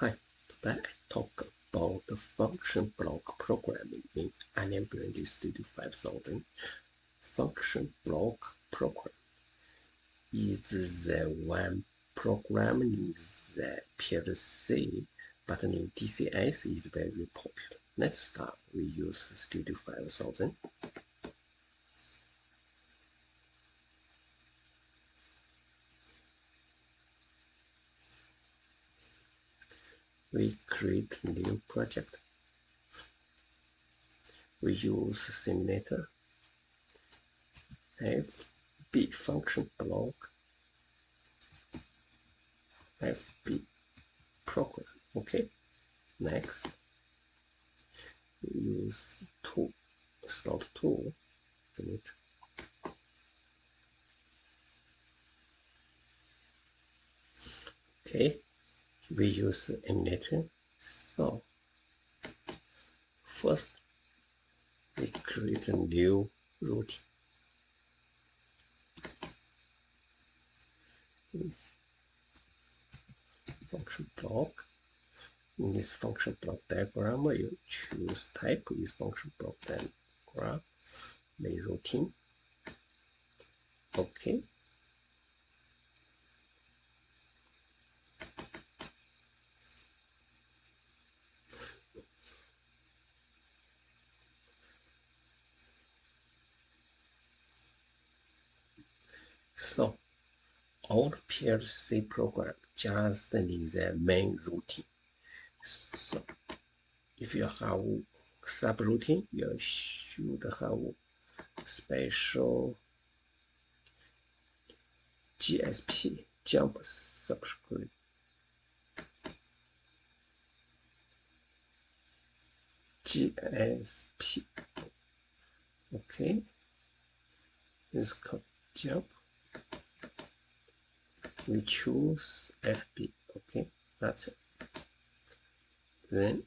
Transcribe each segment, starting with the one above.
Hi, today I talk about the function block programming in Onion Brandy Studio 5000. Function block program is the one programming the PLC, but in DCS is very popular. Let's start. We use Studio 5000. We create new project. We use simulator, FB function block, FB program. Okay, next we use tool, start tool, finish. Okay, we use emulator. So first we create a new routine. Function block. In this function block diagram, you choose type is function block diagram, main routine. Okay. So all PLC program just in the main routine. So if you have subroutine, you should have special GSP jump subscript. GSP. Okay, this called jump. We choose FB. Okay, that's it. Then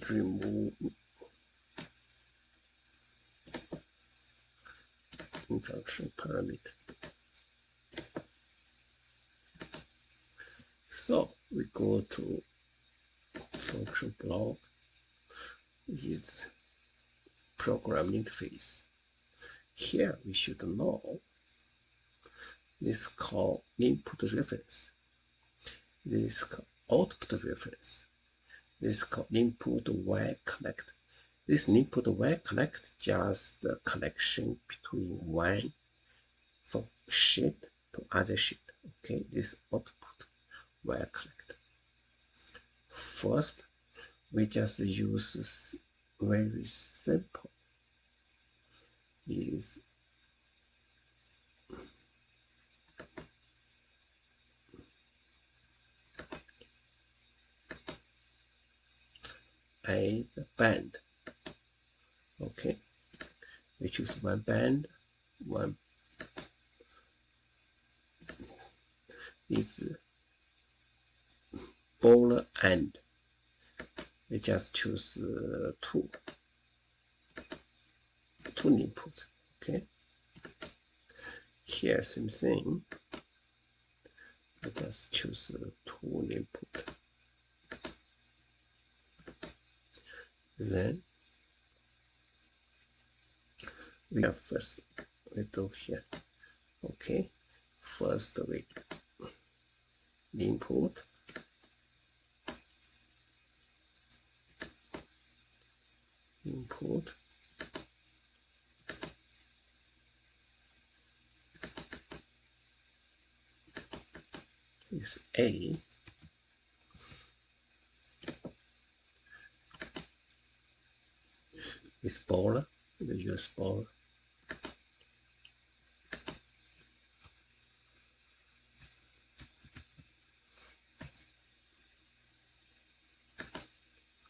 remove injunction parameter. So we go to function block is program interface. Here we should know this is called input reference. This is called output reference. This is called input wire connect. This input wire connect just the connection between one from sheet to other sheet. Okay, this output wire connect. First, we just use very simple is add band. Okay, we choose one band, one is ball end. We just choose two input. Okay, here same thing. We just choose two input. Then we have first we do here. Okay, first we input is A. Is ball. We use ball.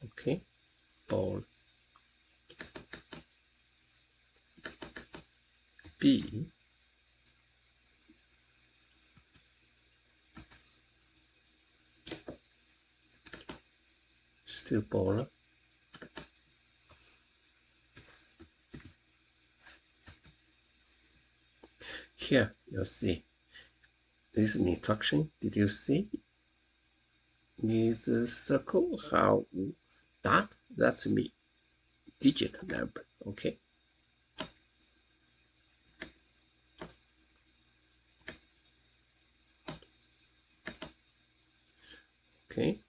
Okay, ball. B still ball. Here you see this instruction, did you see? Is the circle have dot? That's me, digit number. Okay. Okay.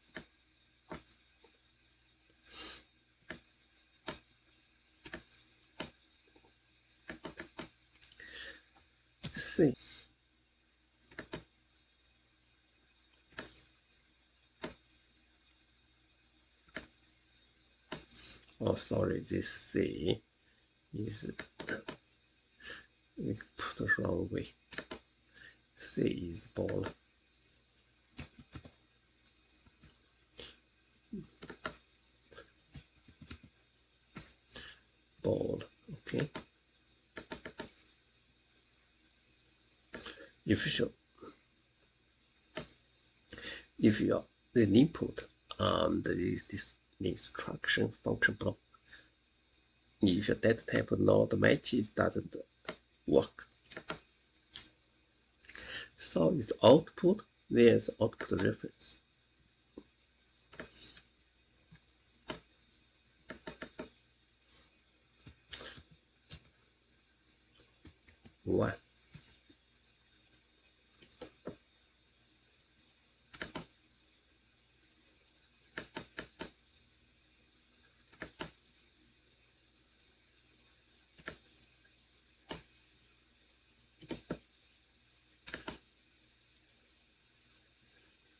C. Oh, sorry, this C is we put the wrong way. C is ball. Ball. Okay. If you the input on this instruction function block, if your data type not matches, doesn't work. So it's output, there's output reference. One.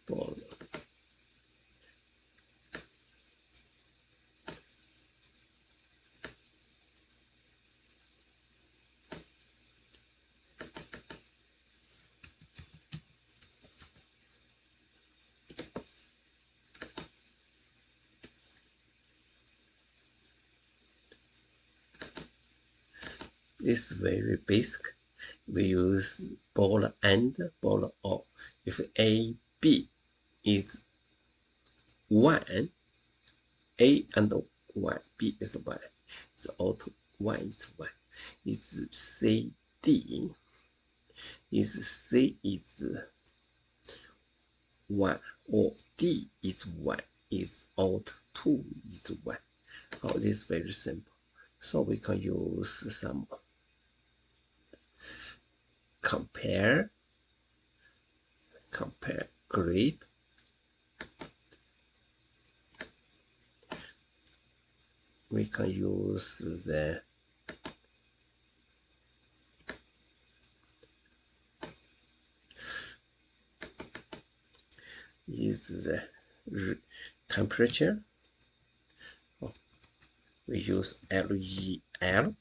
Ball. This is very basic. We use ball and ball or. If A, B is 1, A and 1, B is 1. It's auto 1 is 1. It's C, D. Is C is 1 or D is 1. Is out 2 is 1. Oh, this is very simple. So we can use some compare grade. We can use the temperature. Oh, we use LEL.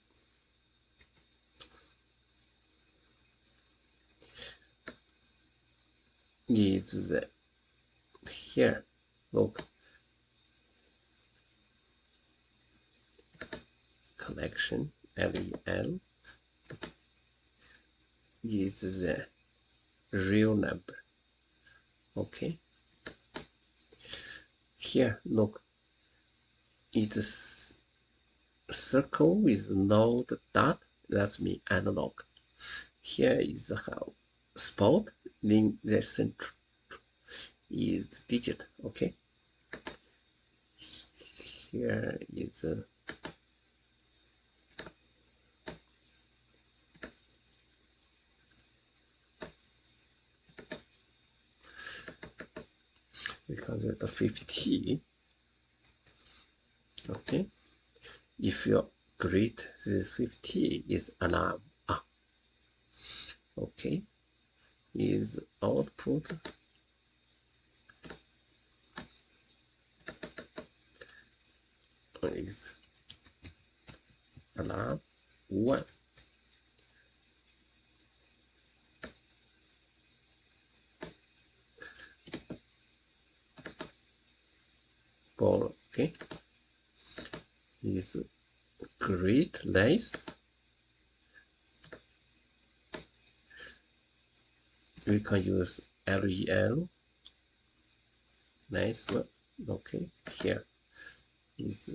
Is the here, look, connection LEL is the real number. Okay, here look, it's circle with no dot, that's mean analog. Here is how spot in the center is digit. Okay, here is because of the 50. Okay, if your grade this 50 is alarm. Okay, is output is alarm 1. Ball. Okay, is grade less. We can use LEL. Nice one. Okay, here is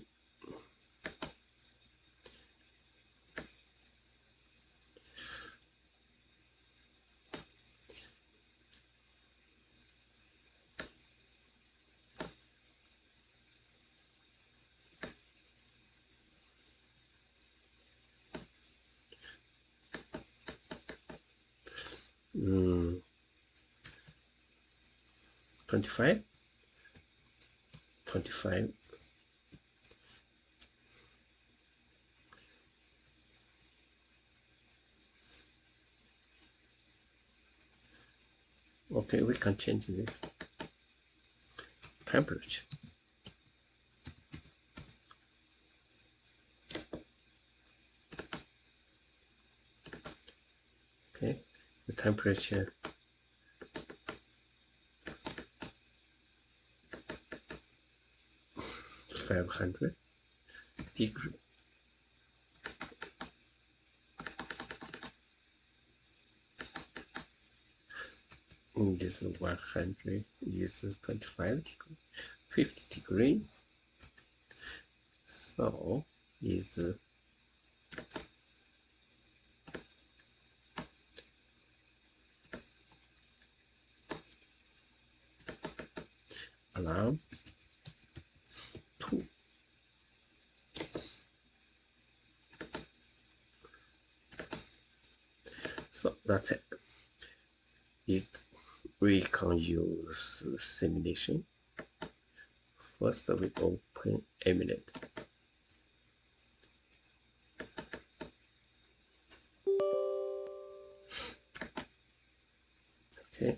25. 25. Okay, we can change this temperature. Okay, the temperature 500 degree. This 100 is 25 degree, 50 degree. So is alarm 2. So that's it. We can use simulation. First, we open emulate. Okay.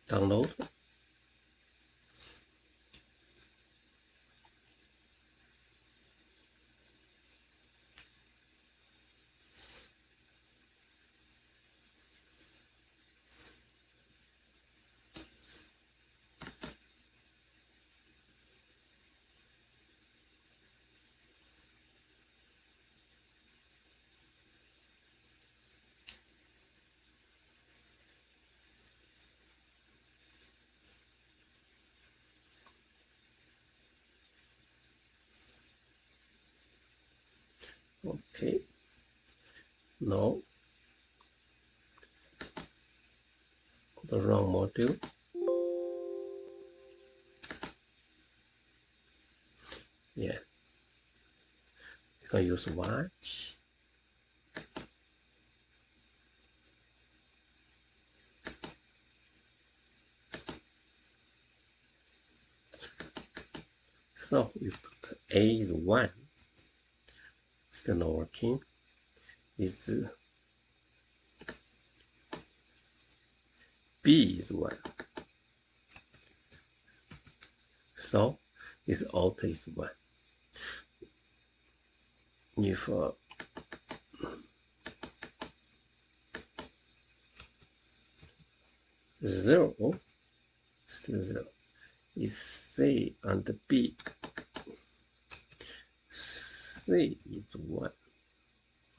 Download. Okay. Now the wrong module. Yeah. You can use watch. So we put A is 1. Still not working. Is B is 1. So is alt is 1. If 0, still 0, is C and B. C is 1.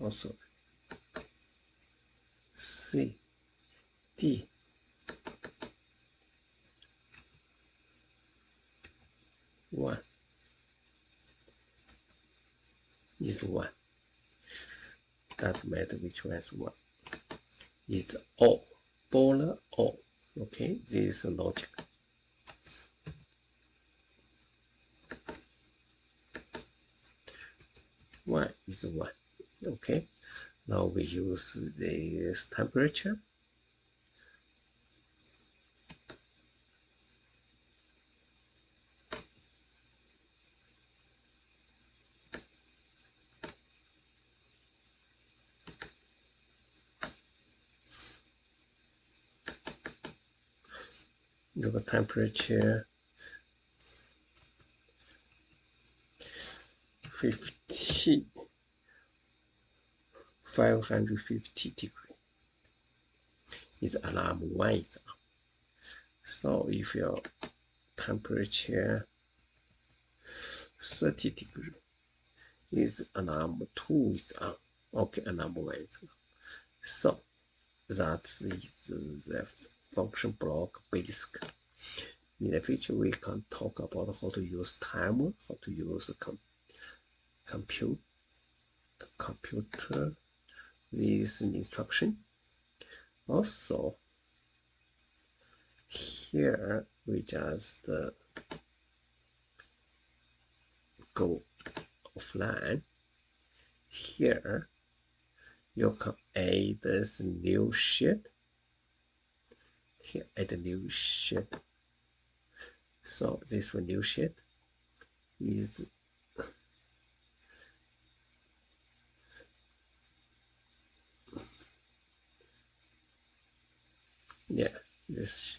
Also C, D, 1 is 1. Doesn't matter which one is 1. It's all. Polar all. Okay, this is logic. One is 1. Okay, now we use this temperature. Your temperature 50, 550 degree is alarm 1 is on. So if your temperature 30 degree is alarm 2 is on. Okay, alarm 1 is on. So that is the function block basic. In the future, we can talk about how to use timer, how to use compute computer this instruction. Also, here we just go offline. Here you can add this new sheet. Here, add a new sheet. So this one new sheet is this.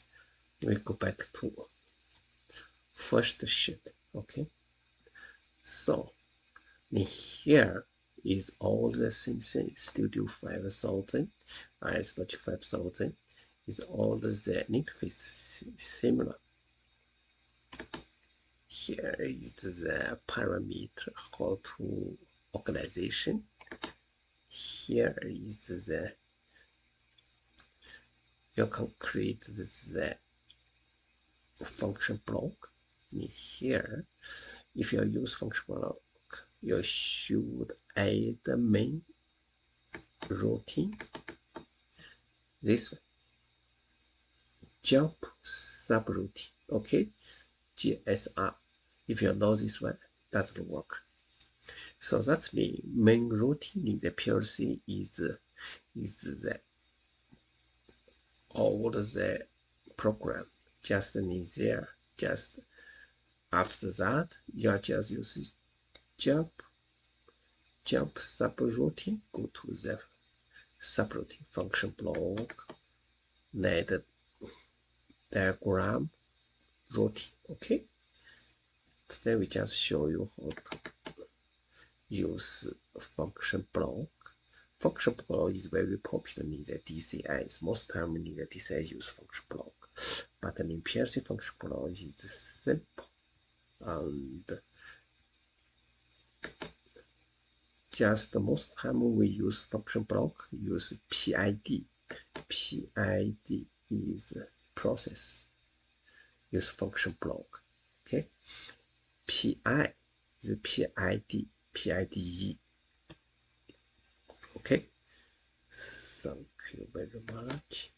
We go back to first sheet. Okay. So in here is all the same thing. Studio 5000, Logic 5000 is all the interface similar. Here is the parameter how to organization. Here is the you can create the function block. In here, if you use function block, you should add the main routine. This one, jump subroutine. Okay, GSR. If you know this one, that will work. So that means main routine in the PLC is the all the program just in there. Just after that, you are just use jump subroutine. Go to the subroutine function block, net diagram routine. Okay. Today we just show you how to use function block. Function block is very popular in the DCIs. Most time in the DCIs use function block, but in PLC function block is simple and just most time we use function block use PID. PID is process. Use function block. Okay. PI is PID. PIDE. Okay. Thank you very much.